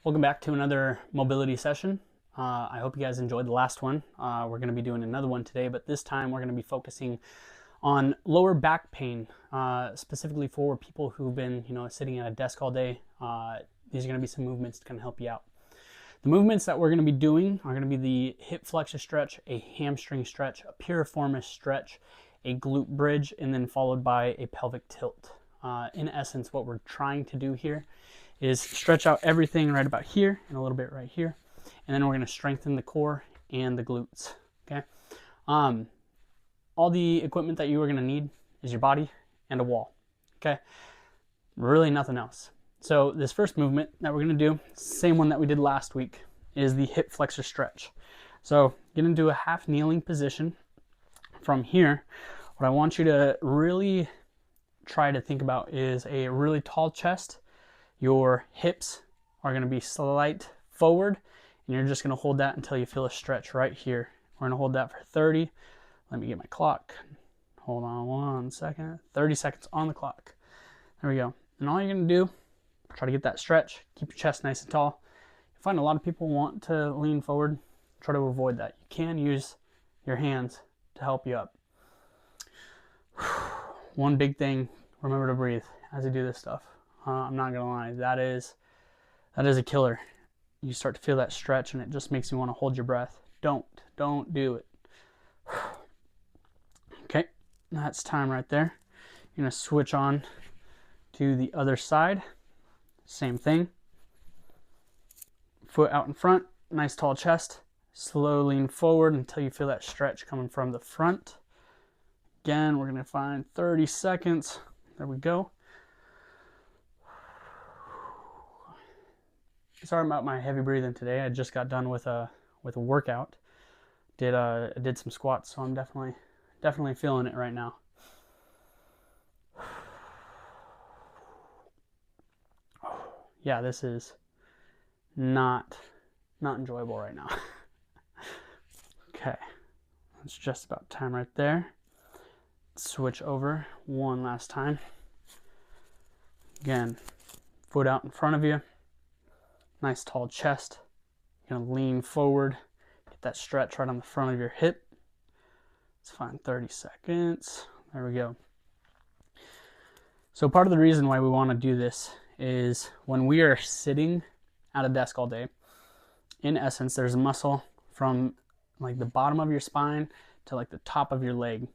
Welcome back to another mobility session. I hope you guys enjoyed the last one. We're going to be doing another one today, but this time we're going to be focusing on lower back pain, specifically for people who've been, sitting at a desk all day. These are going to be some movements to kind of help you out. The movements that we're going to be doing are going to be the hip flexor stretch, a hamstring stretch, a piriformis stretch, a glute bridge, and then followed by a pelvic tilt. In essence, what we're trying to do here is stretch out everything right about here and a little bit right here, and then we're going to strengthen the core and the glutes. Okay. All the equipment that you are going to need is your body and a wall. Okay. Really nothing else. So this first movement that we're going to do, same one that we did last week, is the hip flexor stretch. So get into a half kneeling position. From here, what I want you to really try to think about is a really tall chest. Your hips are going to be slight forward, and you're just going to hold that until you feel a stretch right here. We're going to hold that for 30. Let me get my clock. Hold on 1 second. 30 seconds on the clock. There we go. And all you're going to do, try to get that stretch. Keep your chest nice and tall. You find a lot of people want to lean forward. Try to avoid that. You can use your hands to help you up. One big thing, remember to breathe as you do this stuff. I'm not gonna lie, that is a killer. You start to feel that stretch and it just makes you want to hold your breath. Don't do it. Okay, that's time right there. You're gonna switch on to the other side. Same thing. Foot out in front, nice tall chest. Slow lean forward until you feel that stretch coming from the front. Again, we're gonna find 30 seconds. There we go. Sorry about my heavy breathing today. I just got done with a workout. Did some squats, so I'm definitely feeling it right now. Yeah, this is not enjoyable right now. Okay, that's just about time right there. Switch over one last time. Again, foot out in front of you. Nice tall chest. You're going to lean forward. Get that stretch right on the front of your hip. Let's find 30 seconds. There we go. So part of the reason why we want to do this is when we are sitting at a desk all day, in essence, there's a muscle from like the bottom of your spine to like the top of your leg.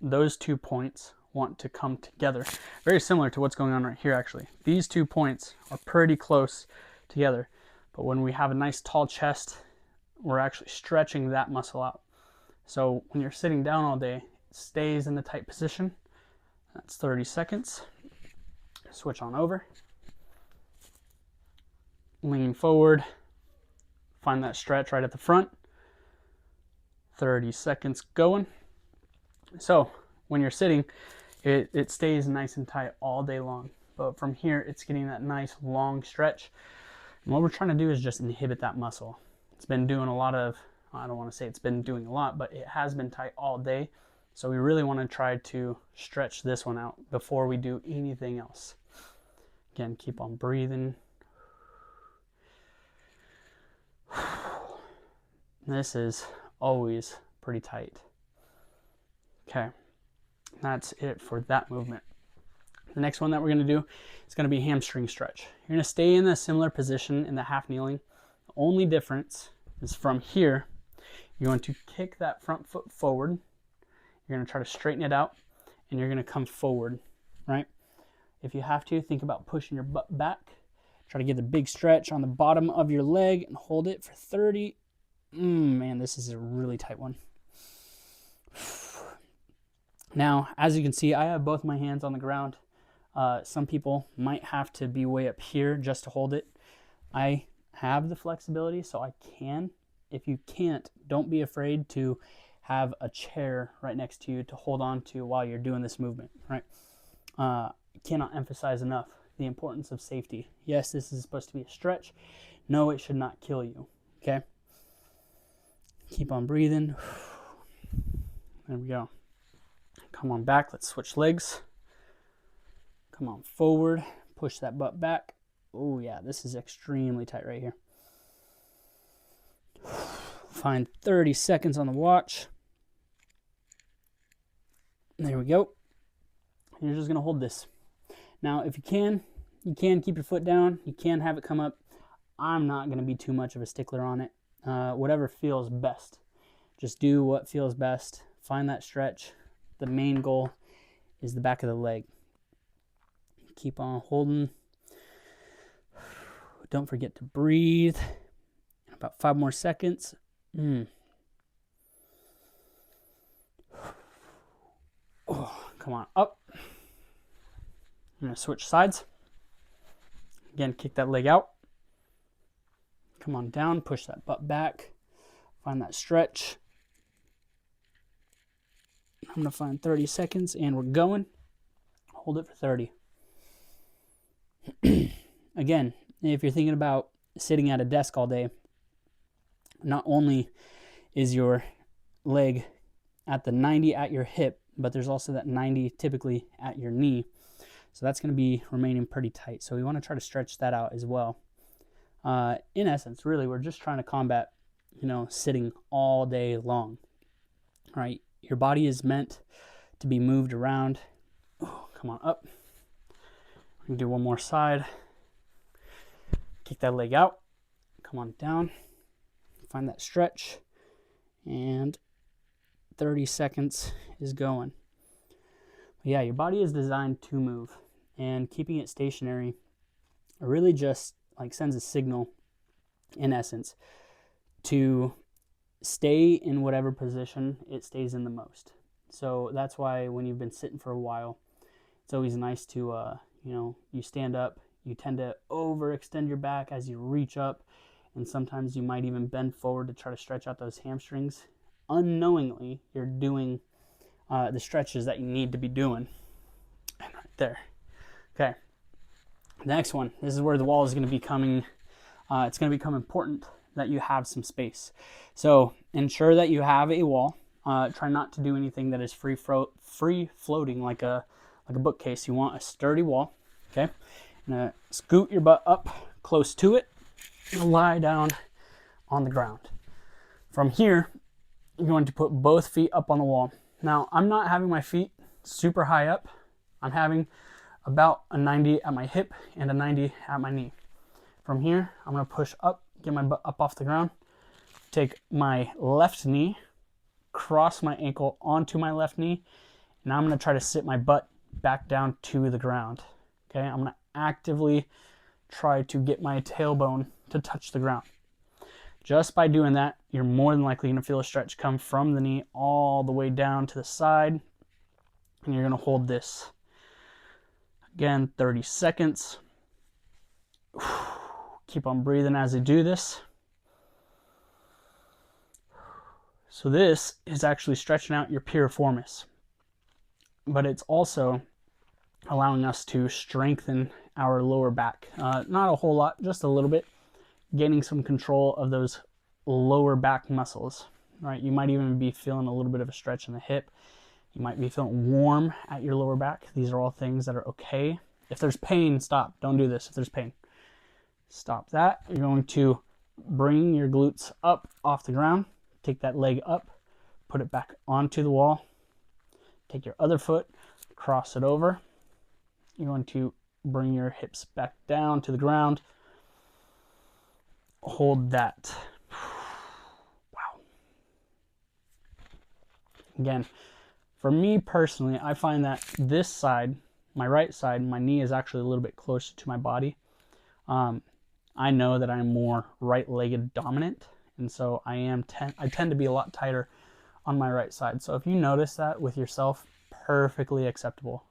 Those 2 points want to come together. Very similar to what's going on right here, actually. These 2 points are pretty close together. But when we have a nice tall chest, we're actually stretching that muscle out. So when you're sitting down all day, it stays in the tight position. That's 30 seconds. Switch on over. Lean forward. Find that stretch right at the front. 30 seconds going. So when you're sitting, it stays nice and tight all day long. But from here, it's getting that nice long stretch. And what we're trying to do is just inhibit that muscle. It's been doing a lot of, I don't want to say it's been doing a lot, but it has been tight all day. So we really want to try to stretch this one out before we do anything else. Again, keep on breathing. This is always pretty tight. Okay, that's it for that movement. The next one that we're going to do is going to be hamstring stretch. You're going to stay in a similar position in the half kneeling. The only difference is from here, you're going to kick that front foot forward. You're going to try to straighten it out, and you're going to come forward, right? If you have to, think about pushing your butt back. Try to get the big stretch on the bottom of your leg and hold it for 30. Man, this is a really tight one. Now, as you can see, I have both my hands on the ground. Some people might have to be way up here just to hold it. I have the flexibility, so I can. If you can't, don't be afraid to have a chair right next to you to hold on to while you're doing this movement, right? Cannot emphasize enough the importance of safety. Yes, this is supposed to be a stretch. No, it should not kill you, okay? Keep on breathing. There we go. Come on back. Let's switch legs. Come on forward. Push that butt back. Oh yeah, this is extremely tight right here. Find 30 seconds on the watch. There we go. You're just gonna hold this. Now, if you can keep your foot down. You can have it come up. I'm not gonna be too much of a stickler on it. Whatever feels best. Just do what feels best. Find that stretch. The main goal is the back of the leg. Keep on holding. Don't forget to breathe. About 5 more seconds. Oh, come on, up. I'm gonna switch sides. Again, kick that leg out. Come on down, push that butt back. Find that stretch. I'm gonna find 30 seconds and we're going. Hold it for 30. Again, if you're thinking about sitting at a desk all day, not only is your leg at the 90 at your hip, but there's also that 90 typically at your knee. So that's going to be remaining pretty tight. So we want to try to stretch that out as well. In essence, really, we're just trying to combat, sitting all day long, right? Your body is meant to be moved around. Oh, come on up. We can do one more side. Kick that leg out. Come on down. Find that stretch. And 30 seconds is going. But yeah, your body is designed to move. And keeping it stationary really just sends a signal, in essence, to stay in whatever position it stays in the most. So that's why when you've been sitting for a while, it's always nice to, you stand up, you tend to overextend your back as you reach up, and sometimes you might even bend forward to try to stretch out those hamstrings. Unknowingly, you're doing the stretches that you need to be doing. And right there. Okay. Next one. This is where the wall is going to be coming. It's going to become important that you have some space. So ensure that you have a wall. Try not to do anything that is free floating like a bookcase. You want a sturdy wall. Okay. Now scoot your butt up close to it and lie down on the ground. From here, you're going to put both feet up on the wall. Now, I'm not having my feet super high up. I'm having about a 90 at my hip and a 90 at my knee. From here, I'm going to push up, get my butt up off the ground, take my left knee, cross my ankle onto my left knee, and I'm going to try to sit my butt back down to the ground. Okay, I'm going to actively try to get my tailbone to touch the ground. Just by doing that, you're more than likely going to feel a stretch come from the knee all the way down to the side, and you're going to hold this. Again, 30 seconds. Keep on breathing as you do this. So this is actually stretching out your piriformis, but it's also allowing us to strengthen our lower back. Not a whole lot, just a little bit, gaining some control of those lower back muscles, right? You might even be feeling a little bit of a stretch in the hip. You might be feeling warm at your lower back. These are all things that are okay. If there's pain, stop. Don't do this if there's pain. Stop that. You're going to bring your glutes up off the ground. Take that leg up, put it back onto the wall. Take your other foot, cross it over. You're going to bring your hips back down to the ground. Hold that. Wow. Again, for me personally, I find that this side, my right side, my knee is actually a little bit closer to my body. I know that I'm more right-legged dominant, and so I tend to be a lot tighter on my right side. So if you notice that with yourself, perfectly acceptable.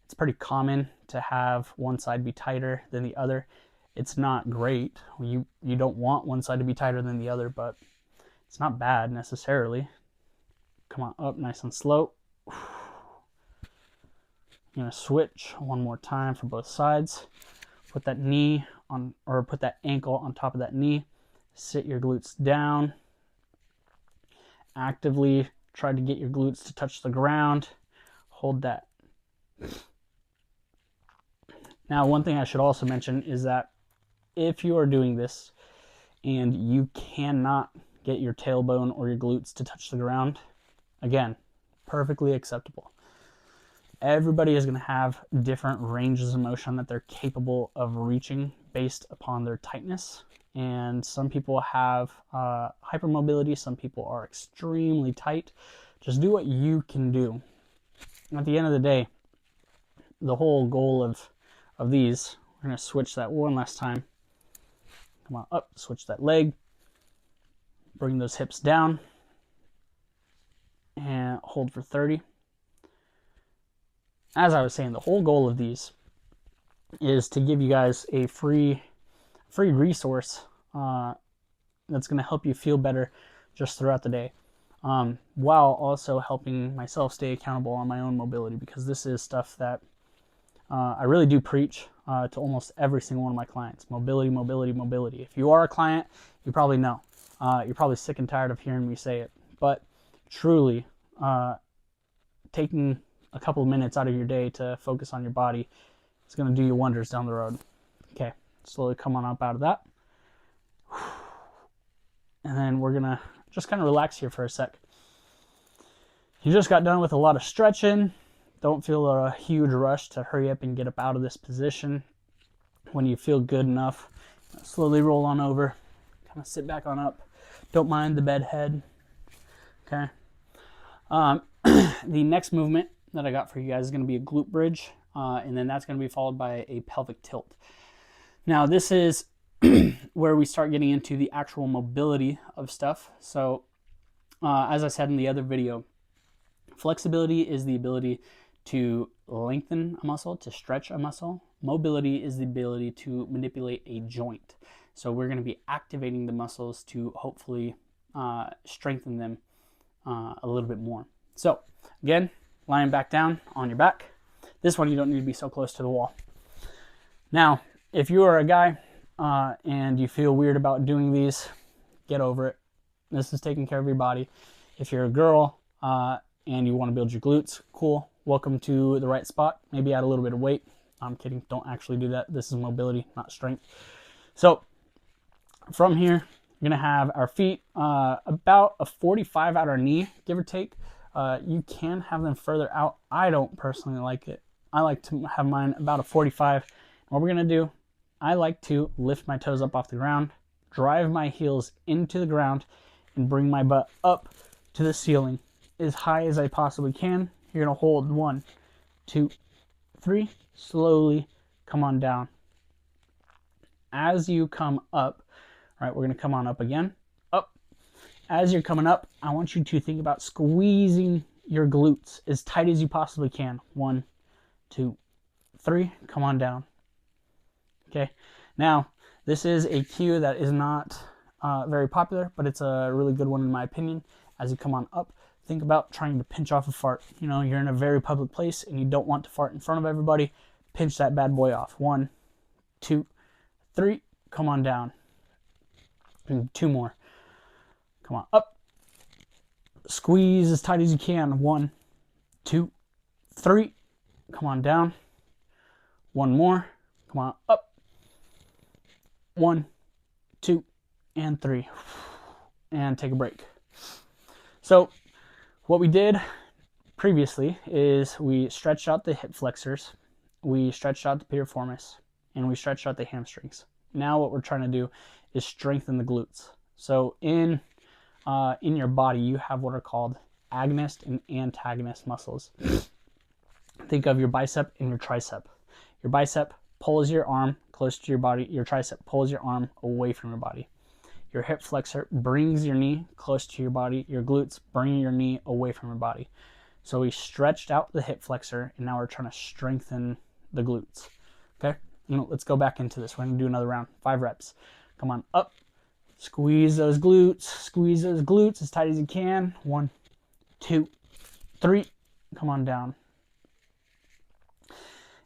It's pretty common to have one side be tighter than the other. It's not great. You don't want one side to be tighter than the other, but it's not bad necessarily. Come on up nice and slow. I'm going to switch one more time for both sides. Put that knee on, or put that ankle on top of that knee. Sit your glutes down. Actively try to get your glutes to touch the ground. Hold that. Now, one thing I should also mention is that if you are doing this and you cannot get your tailbone or your glutes to touch the ground, again, perfectly acceptable. Everybody is going to have different ranges of motion that they're capable of reaching based upon their tightness. And some people have hypermobility, some people are extremely tight. Just do what you can do. At the end of the day, the whole goal of these, we're going to switch that one last time. Come on up, switch that leg, bring those hips down, and hold for 30. As I was saying, the whole goal of these is to give you guys a free resource that's going to help you feel better just throughout the day, while also helping myself stay accountable on my own mobility, because this is stuff that I really do preach to almost every single one of my clients. Mobility, mobility, mobility. If you are a client, you probably know. You're probably sick and tired of hearing me say it. But truly, taking a couple of minutes out of your day to focus on your body is going to do you wonders down the road. Okay, slowly come on up out of that. And then we're going to just kind of relax here for a sec. You just got done with a lot of stretching. Don't feel a huge rush to hurry up and get up out of this position. When you feel good enough, slowly roll on over, kind of sit back on up. Don't mind the bed head. Okay. The next movement that I got for you guys is going to be a glute bridge, and then that's going to be followed by a pelvic tilt. Now, this is where we start getting into the actual mobility of stuff. So, as I said in the other video, flexibility is the ability to lengthen a muscle, to stretch a muscle. Mobility is the ability to manipulate a joint. So we're going to be activating the muscles to hopefully strengthen them a little bit more. So again, lying back down on your back. This one you don't need to be so close to the wall. Now, if you are a guy and you feel weird about doing these, get over it. This is taking care of your body. If you're a girl and you want to build your glutes, cool. Welcome to the right spot. Maybe add a little bit of weight. I'm kidding. Don't actually do that. This is mobility, not strength. So from here, you're going to have our feet about a 45 out our knee, give or take. You can have them further out. I don't personally like it. I like to have mine about a 45. What we're going to do, I like to lift my toes up off the ground, drive my heels into the ground, and bring my butt up to the ceiling as high as I possibly can. You're going to hold 1, 2, 3, slowly come on down. As you come up, all right, we're going to come on up again, up. As you're coming up, I want you to think about squeezing your glutes as tight as you possibly can. 1, 2, 3, come on down. Okay, now this is a cue that is not very popular, but it's a really good one in my opinion. As you come on up, think about trying to pinch off a fart. You know, you're in a very public place and you don't want to fart in front of everybody. Pinch that bad boy off. 1, 2, 3, come on down. And 2 more. Come on up. Squeeze as tight as you can. 1, 2, 3, come on down. 1 more. Come on up. 1, 2, and 3. And take a break. So what we did previously is we stretched out the hip flexors, we stretched out the piriformis, and we stretched out the hamstrings. Now what we're trying to do is strengthen the glutes. So in your body, you have what are called agonist and antagonist muscles. Think of your bicep and your tricep. Your bicep pulls your arm close to your body. Your tricep pulls your arm away from your body. Your hip flexor brings your knee close to your body. Your glutes bring your knee away from your body. So we stretched out the hip flexor, and now we're trying to strengthen the glutes. Okay? Let's go back into this. We're going to do another round. 5 reps. Come on, up. Squeeze those glutes. Squeeze those glutes as tight as you can. 1, 2, 3. Come on down.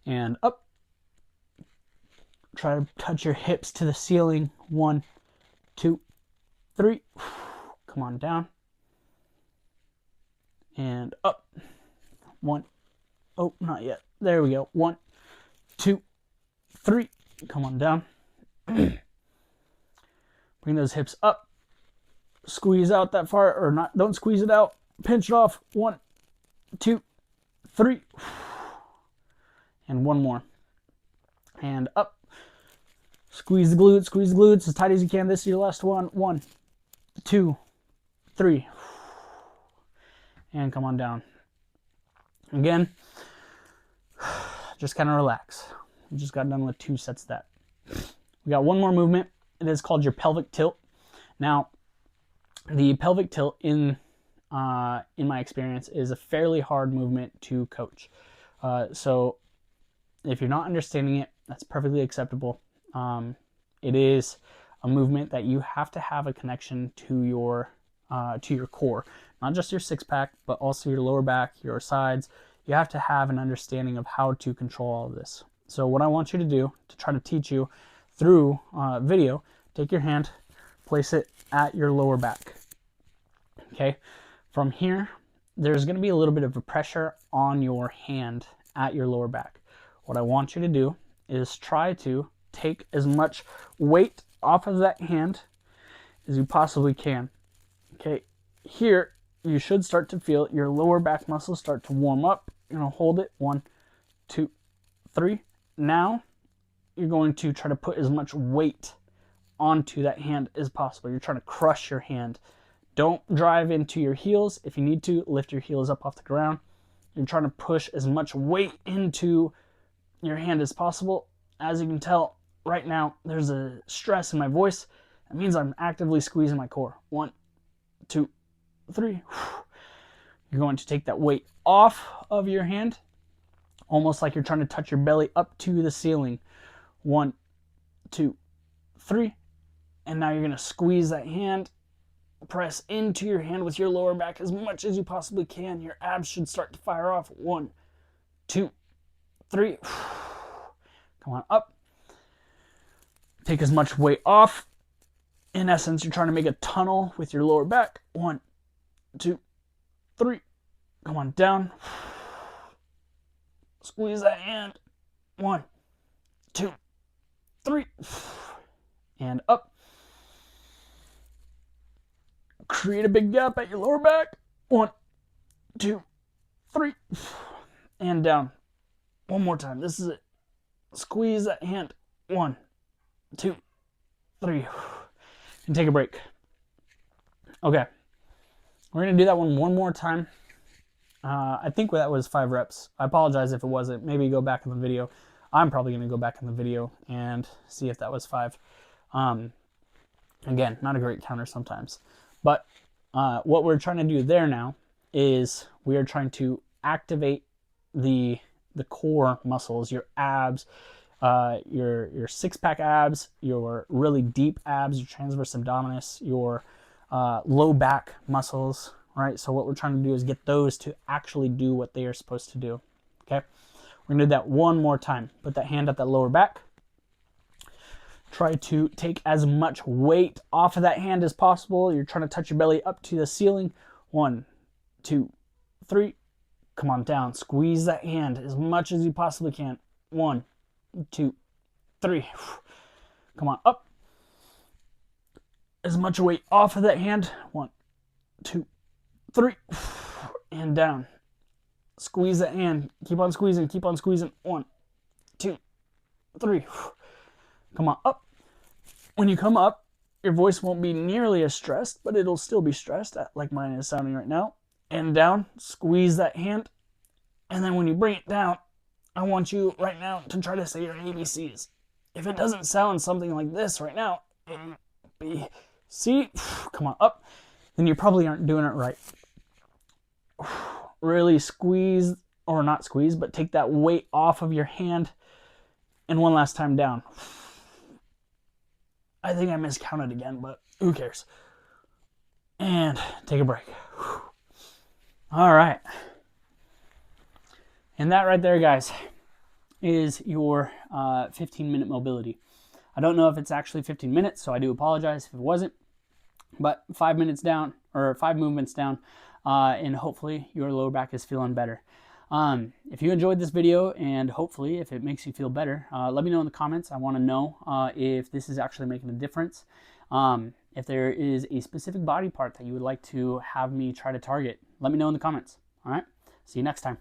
And up. Try to touch your hips to the ceiling. 1, 2, 3. Come on down. And up. 1. Oh, not yet. There we go. 1, 2, 3. Come on down. Bring those hips up. Squeeze out that far, or not, don't squeeze it out. Pinch it off. 1, 2, 3. And one more. And up. Squeeze the glutes as tight as you can. This is your last one. 1, 2, 3. And come on down. Again, just kind of relax. We just got done with 2 sets of that. We got one more movement. It is called your pelvic tilt. Now, the pelvic tilt in my experience is a fairly hard movement to coach. So if you're not understanding it, that's perfectly acceptable. It is a movement that you have to have a connection to your core, not just your six pack, but also your lower back, your sides. You have to have an understanding of how to control all of this. So what I want you to do to try to teach you through video, take your hand, place it at your lower back. Okay, from here, there's going to be a little bit of a pressure on your hand at your lower back. What I want you to do is try to take as much weight off of that hand as you possibly can. Okay, here you should start to feel your lower back muscles start to warm up. You're going to hold it. 1, 2, 3. Now you're going to try to put as much weight onto that hand as possible. You're trying to crush your hand. Don't drive into your heels. If you need to, lift your heels up off the ground. You're trying to push as much weight into your hand as possible. As you can tell right now, there's a stress in my voice. That means I'm actively squeezing my core. 1, 2, 3. You're going to take that weight off of your hand, almost like you're trying to touch your belly up to the ceiling. 1, 2, 3. And now you're going to squeeze that hand. Press into your hand with your lower back as much as you possibly can. Your abs should start to fire off. 1, 2, 3. Come on up. Take as much weight off. In essence, you're trying to make a tunnel with your lower back. 1, 2, 3. Come on down. Squeeze that hand. 1, 2, 3. And up. Create a big gap at your lower back. 1, 2, 3. And down. One more time. This is it. Squeeze that hand. 1, 2, 3. And take a break. Okay. We're going to do that one more time. I think that was 5 reps. I apologize if it wasn't. Maybe go back in the video. I'm probably going to go back in the video and see if that was 5. Again, not a great counter sometimes. But what we're trying to do there now is we are trying to activate the core muscles, your abs, your six-pack abs, your really deep abs, your transverse abdominis, your low back muscles, right? So what we're trying to do is get those to actually do what they are supposed to do, okay? We're going to do that one more time. Put that hand at that lower back. Try to take as much weight off of that hand as possible. You're trying to touch your belly up to the ceiling. 1, 2, 3. Come on down. Squeeze that hand as much as you possibly can. 1, 2, 3. Come on up. As much weight off of that hand. 1, 2, 3. And down. Squeeze that hand. Keep on squeezing. Keep on squeezing. 1, 2, 3. Come on up. When you come up, your voice won't be nearly as stressed, but it'll still be stressed, like mine is sounding right now. And down. Squeeze that hand. And then when you bring it down, I want you right now to try to say your ABCs. If it doesn't sound something like this right now, A, B, C, come on up, then you probably aren't doing it right. Really squeeze, or not squeeze, but take that weight off of your hand. And one last time down. I think I miscounted again, but who cares? And take a break. All right. And that right there, guys, is your 15-minute mobility. I don't know if it's actually 15 minutes, so I do apologize if it wasn't. But 5 minutes down, or 5 movements down, and hopefully your lower back is feeling better. If you enjoyed this video, and hopefully if it makes you feel better, let me know in the comments. I want to know if this is actually making a difference. If there is a specific body part that you would like to have me try to target, let me know in the comments. All right, see you next time.